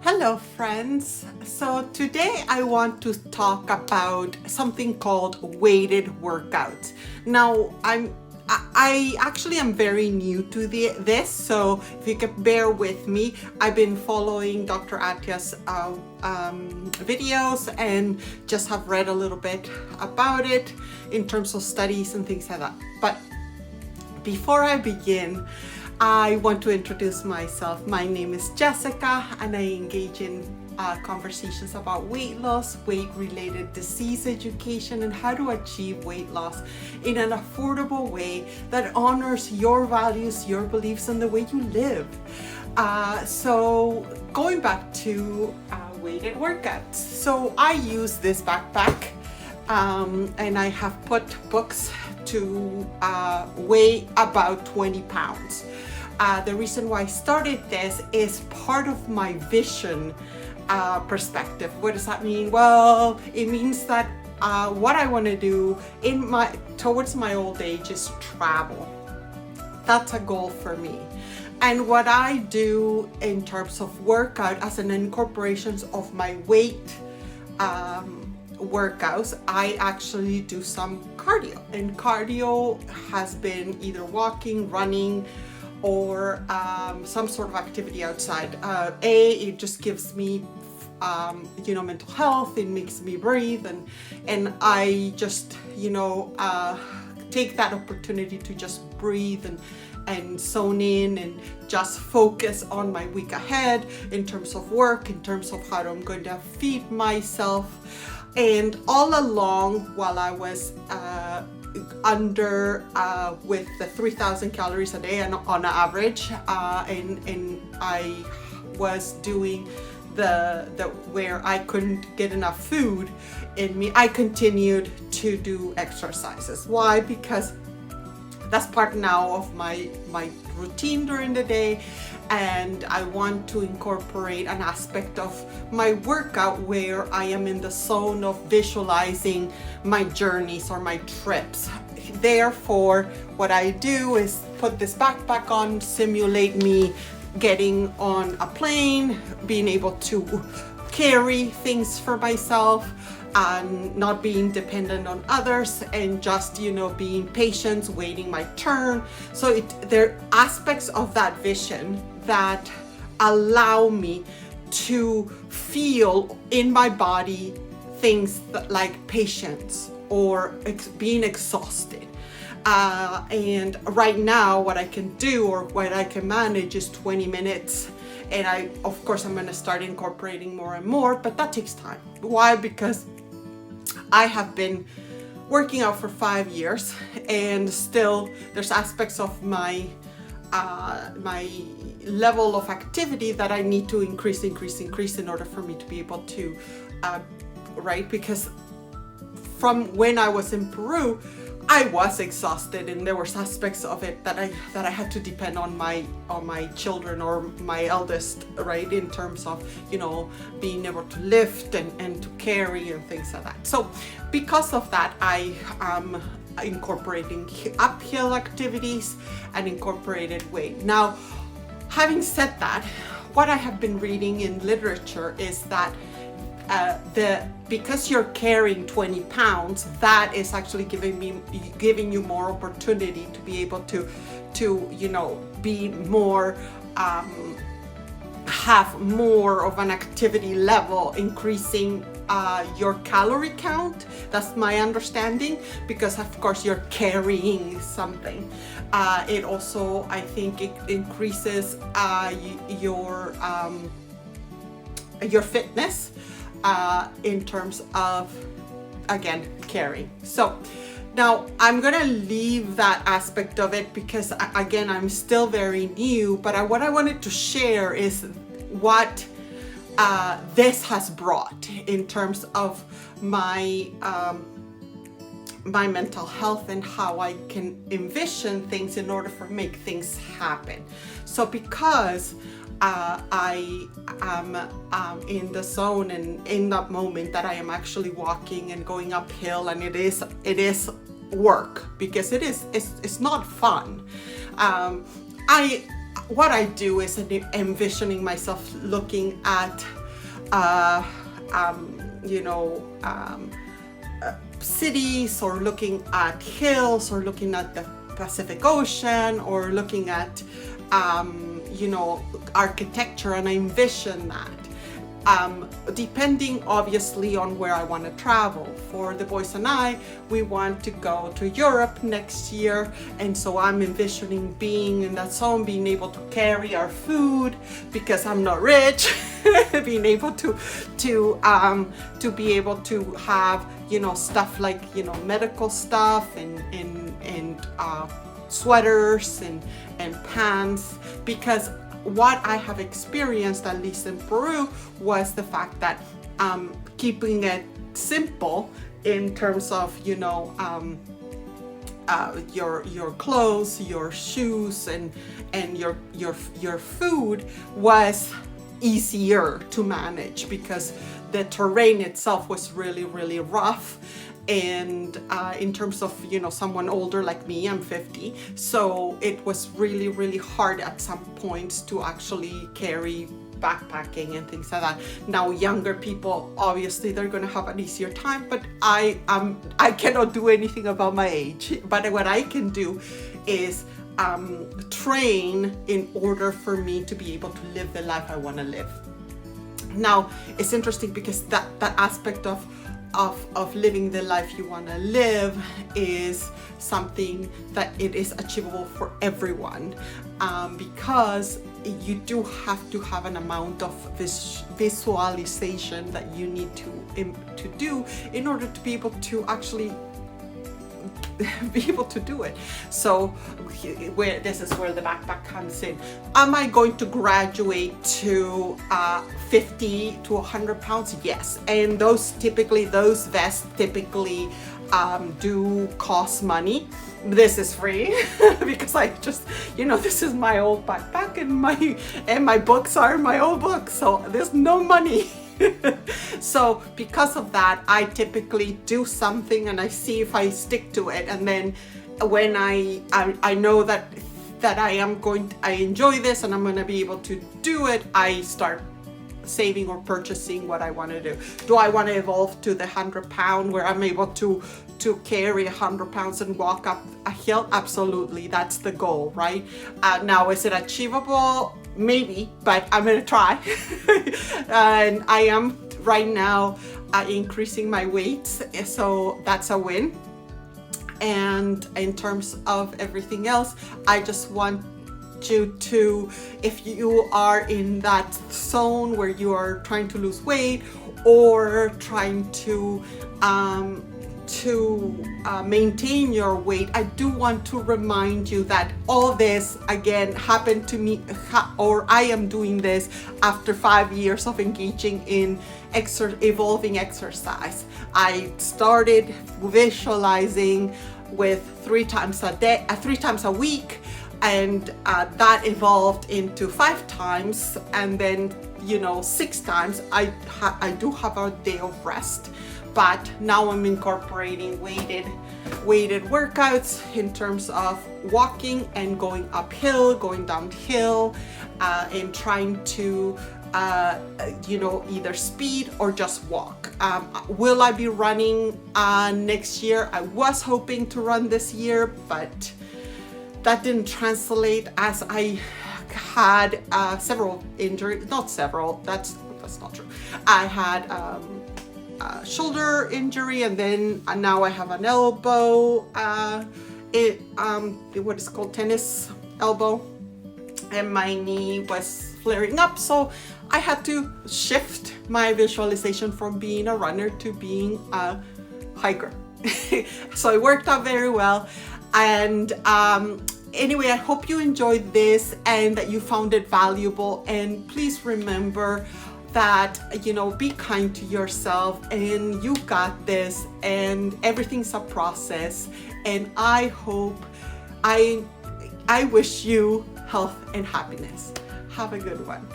Hello friends. So today I want to talk about something called weighted workouts. Now I actually am very new to this, so if you could bear with me, I've been following Dr. Attia's videos and just have read a little bit about it in terms of studies and things like that. But before I begin, I want to introduce myself. My name is Jessica and I engage in conversations about weight loss, weight-related disease education, and how to achieve weight loss in an affordable way that honors your values, your beliefs, and the way you live. So going back to weighted workouts. So I use this backpack and I have put books to weigh about 20 pounds. The reason why I started this is part of my vision perspective. What does that mean? Well, it means that what I want to do towards my old age is travel. That's a goal for me. And what I do in terms of workout as an incorporation of my weight workouts, I actually do some cardio, and cardio has been either walking, running, or some sort of activity outside. It just gives me mental health. It makes me breathe, and I just take that opportunity to just breathe and zone in and just focus on my week ahead in terms of work, in terms of how I'm going to feed myself. And all along, while I was under with the 3,000 calories a day on average, and I was doing the where I couldn't get enough food in me, I continued to do exercises. Why? Because that's part now of my routine during the day, and I want to incorporate an aspect of my workout where I am in the zone of visualizing my journeys or my trips. Therefore, what I do is put this backpack on, simulate me getting on a plane, being able to carry things for myself, and not being dependent on others, and just being patient, waiting my turn. So there are aspects of that vision that allow me to feel in my body things like patience or being exhausted. And right now what I can do, or what I can manage, is 20 minutes. And of course I'm going to start incorporating more and more, but that takes time. Why? Because I have been working out for 5 years, and still there's aspects of my level of activity that I need to increase in order for me to be able to, because from when I was in Peru, I was exhausted, and there was aspects of it that I had to depend on my children or my eldest, right, in terms of being able to lift and to carry and things like that. So because of that, I am incorporating uphill activities and incorporated weight. Now, having said that, what I have been reading in literature is that because you're carrying 20 pounds, that is actually giving you more opportunity to be able to be more, have more of an activity level, increasing your calorie count. That's my understanding, because of course you're carrying something. It also, I think, it increases your fitness in terms of, again, carrying. So now I'm gonna leave that aspect of it because, again, I'm still very new, but what I wanted to share is what this has brought in terms of my mental health and how I can envision things in order for make things happen. So because I am in the zone and in that moment that I am actually walking and going uphill, and it is work, because it's not fun. what I do is envisioning myself looking at, you know, cities, or looking at hills, or looking at the Pacific Ocean, or looking at, you know, architecture, and I envision that. Depending obviously on where I want to travel. For the boys and I, we want to go to Europe next year, and so I'm envisioning being in that zone, being able to carry our food because I'm not rich, being able to be able to have, you know, stuff like, you know, medical stuff and sweaters and pants, because what I have experienced, at least in Peru, was the fact that keeping it simple in terms of, you know, your clothes, your shoes, and your food was easier to manage, because the terrain itself was really rough. And in terms of, you know, someone older like me, I'm 50, so it was really hard at some points to actually carry backpacking and things like that. Now younger people, obviously they're going to have an easier time, but I cannot do anything about my age. But what I can do is train in order for me to be able to live the life I want to live. Now it's interesting because that aspect of living the life you want to live is something that it is achievable for everyone, because you do have to have an amount of visualization that you need to do in order to be able to actually be able to do it. So this is where the backpack comes in. Am I going to graduate to 50 to 100 pounds? Yes. And those vests typically do cost money. This is free because I just, you know, this is my old backpack, and my books are my old books, so there's no money. So because of that, I typically do something and I see if I stick to it, and then when I know that I enjoy this and I'm going to be able to do it, I start saving or purchasing what I want to do. Do I want to evolve to the 100-pound where I'm able to carry 100 pounds and walk up a hill? Absolutely, that's the goal, right? Now, is it achievable? Maybe, but I'm gonna try. And I am right now increasing my weight, so that's a win. And in terms of everything else, I just want you to, if you are in that zone where you are trying to lose weight or trying to maintain your weight, I do want to remind you that all this again happened to me, or I am doing this after 5 years of engaging in evolving exercise. I started visualizing with 3 times a week, and that evolved into 5 times, and then, you know, 6 times. I do have a day of rest, but now I'm incorporating weighted workouts in terms of walking and going uphill, going downhill, and trying to you know, either speed or just walk. Will I be running next year? I was hoping to run this year, but that didn't translate, as I had several injuries. Not several, that's not true. I had shoulder injury, and then now I have an elbow, what is called tennis elbow, and my knee was flaring up, so I had to shift my visualization from being a runner to being a hiker. So it worked out very well. And anyway, I hope you enjoyed this and that you found it valuable, and please remember that, you know, be kind to yourself, and you got this, and everything's a process. And I wish you health and happiness. Have a good one.